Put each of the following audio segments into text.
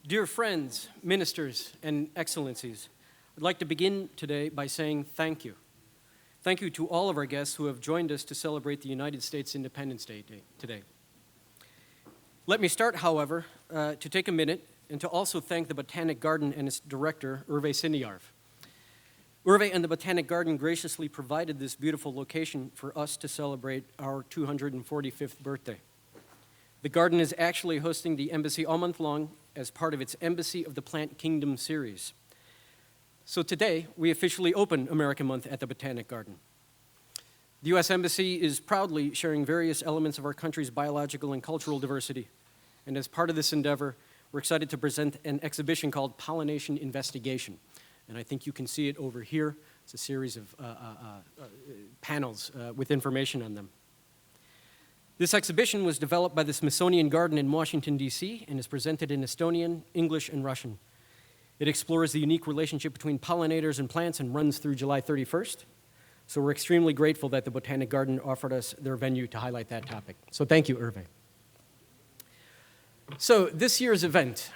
Dear friends, ministers, and excellencies, I'd like to begin today by saying thank you. Thank you to all of our guests who have joined us to celebrate the United States Independence Day today. Let me start, however, to take a minute and to also thank the Botanic Garden and its director, Hervé Siniarv. Hervé and the Botanic Garden graciously provided this beautiful location for us to celebrate our 245th birthday. The garden is actually hosting the embassy all month long as part of its Embassy of the Plant Kingdom series. So today, we officially open American Month at the Botanic Garden. The U.S. Embassy is proudly sharing various elements of our country's biological and cultural diversity. And as part of this endeavor, we're excited to present an exhibition called Pollination Investigation. And I think you can see it over here. It's a series of panels with information on them. This exhibition was developed by the Smithsonian Garden in Washington, D.C., and is presented in Estonian, English, and Russian. It explores the unique relationship between pollinators and plants and runs through July 31st. So we're extremely grateful that the Botanic Garden offered us their venue to highlight that topic. So thank you, Hervé. So this year's event.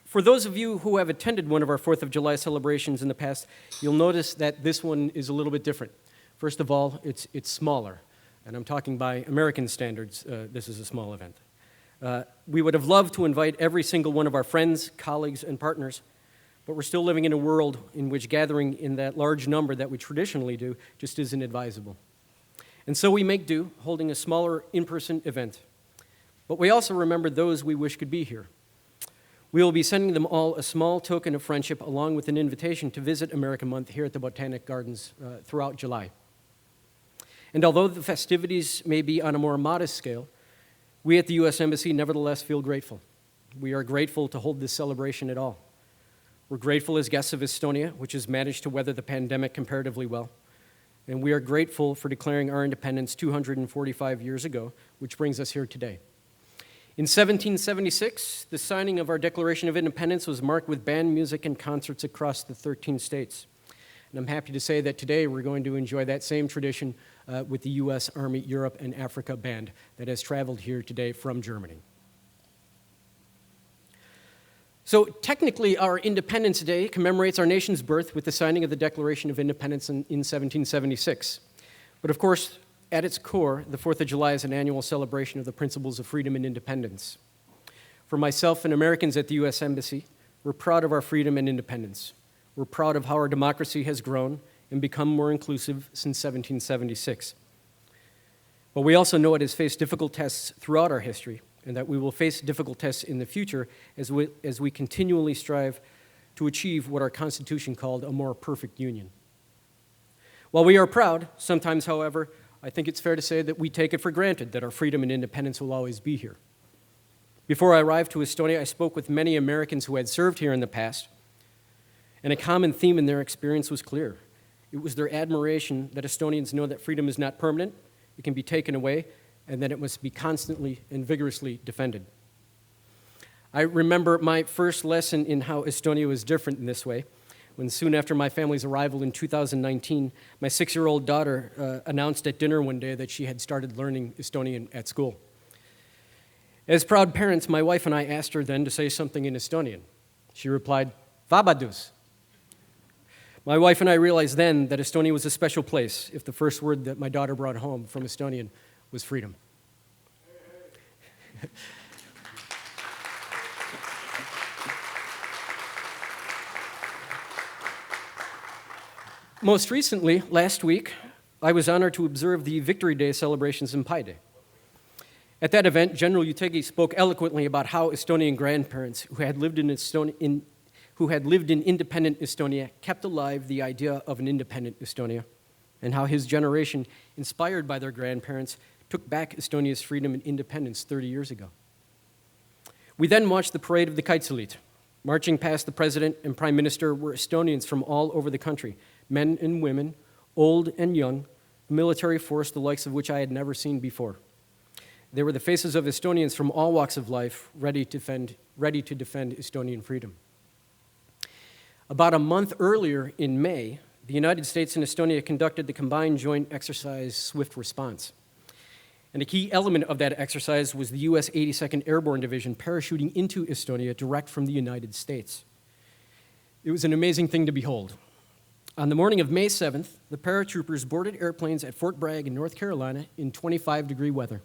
For those of you who have attended one of our 4th of July celebrations in the past, you'll notice that this one is a little bit different. First of all, it's smaller. And I'm talking by American standards, this is a small event. We would have loved to invite every single one of our friends, colleagues, and partners, but we're still living in a world in which gathering in that large number that we traditionally do just isn't advisable. And so we make do, holding a smaller in-person event. But we also remember those we wish could be here. We will be sending them all a small token of friendship along with an invitation to visit American Month here at the Botanic Gardens throughout July. And although the festivities may be on a more modest scale, we at the U.S. Embassy nevertheless feel grateful. We are grateful to hold this celebration at all. We're grateful as guests of Estonia, which has managed to weather the pandemic comparatively well. And we are grateful for declaring our independence 245 years ago, which brings us here today. In 1776, the signing of our Declaration of Independence was marked with band music and concerts across the 13 states. And I'm happy to say that today we're going to enjoy that same tradition with the U.S. Army Europe and Africa Band that has traveled here today from Germany. So technically, our Independence Day commemorates our nation's birth with the signing of the Declaration of Independence in 1776. But of course, at its core, the 4th of July is an annual celebration of the principles of freedom and independence. For myself and Americans at the U.S. Embassy, we're proud of our freedom and independence. We're proud of how our democracy has grown and become more inclusive since 1776. But we also know it has faced difficult tests throughout our history, and that we will face difficult tests in the future as we continually strive to achieve what our Constitution called a more perfect union. While we are proud, sometimes, however, I think it's fair to say that we take it for granted that our freedom and independence will always be here. Before I arrived to Estonia, I spoke with many Americans who had served here in the past, and a common theme in their experience was clear. It was their admiration that Estonians know that freedom is not permanent, it can be taken away, and that it must be constantly and vigorously defended. I remember my first lesson in how Estonia was different in this way, when soon after my family's arrival in 2019, my 6-year-old daughter announced at dinner one day that she had started learning Estonian at school. As proud parents, my wife and I asked her then to say something in Estonian. She replied, "Vabadus." My wife and I realized then that Estonia was a special place if the first word that my daughter brought home from Estonian was freedom. Most recently, last week, I was honored to observe the Victory Day celebrations in Paide. At that event, General Utegi spoke eloquently about how Estonian grandparents who had lived in independent Estonia kept alive the idea of an independent Estonia, and how his generation, inspired by their grandparents, took back Estonia's freedom and independence 30 years ago. We then watched the parade of the Kaitseliit. Marching past the president and prime minister were Estonians from all over the country, men and women, old and young, a military force the likes of which I had never seen before. They were the faces of Estonians from all walks of life, ready to defend Estonian freedom. About a month earlier in May, the United States and Estonia conducted the combined joint exercise Swift Response. And a key element of that exercise was the U.S. 82nd Airborne Division parachuting into Estonia direct from the United States. It was an amazing thing to behold. On the morning of May 7th, the paratroopers boarded airplanes at Fort Bragg in North Carolina in 25-degree weather.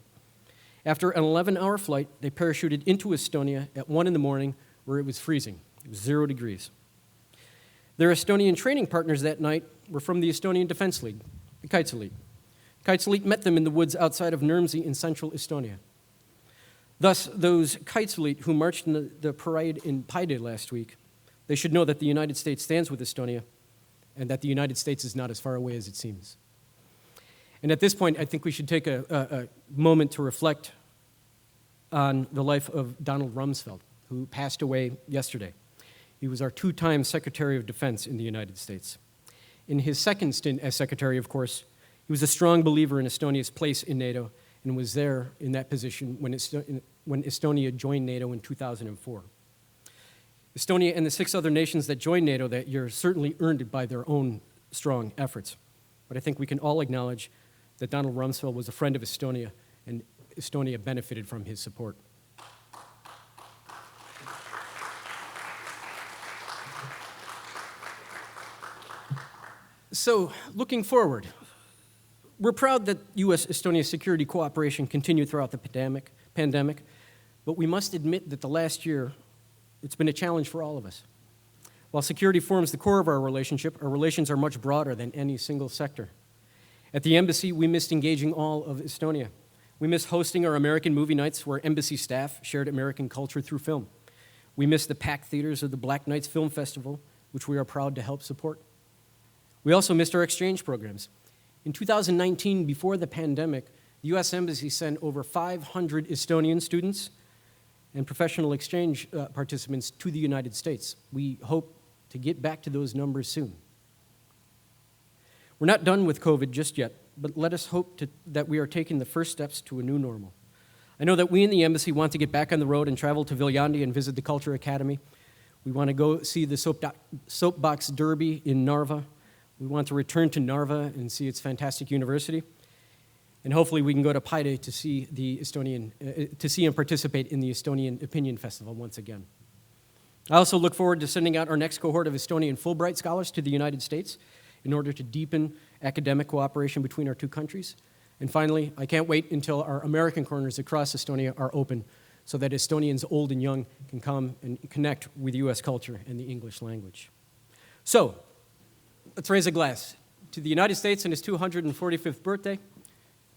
After an 11-hour flight, they parachuted into Estonia at 1 in the morning where it was freezing. It was 0 degrees. Their Estonian training partners that night were from the Estonian Defense League, the Kites Elite. Kites Elite met them in the woods outside of Nurmsi in central Estonia. Thus, those Kites Elite who marched in the parade in Paide last week, they should know that the United States stands with Estonia and that the United States is not as far away as it seems. And at this point, I think we should take a moment to reflect on the life of Donald Rumsfeld, who passed away yesterday. He was our 2-time Secretary of Defense in the United States. In his second stint as Secretary, of course, he was a strong believer in Estonia's place in NATO and was there in that position when Estonia joined NATO in 2004. Estonia and the 6 other nations that joined NATO that year certainly earned it by their own strong efforts. But I think we can all acknowledge that Donald Rumsfeld was a friend of Estonia, and Estonia benefited from his support. So, looking forward, we're proud that U.S. Estonia security cooperation continued throughout the pandemic, but we must admit that the last year, it's been a challenge for all of us. While security forms the core of our relationship, our relations are much broader than any single sector. At the embassy, we missed engaging all of Estonia. We missed hosting our American movie nights where embassy staff shared American culture through film. We missed the packed theaters of the Black Nights Film Festival, which we are proud to help support. We also missed our exchange programs. In 2019, before the pandemic, the U.S. Embassy sent over 500 Estonian students and professional exchange participants to the United States. We hope to get back to those numbers soon. We're not done with COVID just yet, but let us hope that we are taking the first steps to a new normal. I know that we in the embassy want to get back on the road and travel to Viljandi and visit the Culture Academy. We want to go see the Soapbox Derby in Narva. We want to return to Narva and see its fantastic university. And hopefully we can go to Paide to see and participate in the Estonian Opinion Festival once again. I also look forward to sending out our next cohort of Estonian Fulbright scholars to the United States in order to deepen academic cooperation between our 2 countries. And finally, I can't wait until our American corners across Estonia are open so that Estonians old and young can come and connect with U.S. culture and the English language. So, let's raise a glass to the United States and its 245th birthday,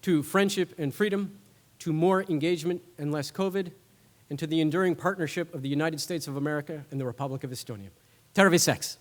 to friendship and freedom, to more engagement and less COVID, and to the enduring partnership of the United States of America and the Republic of Estonia. Terviseks!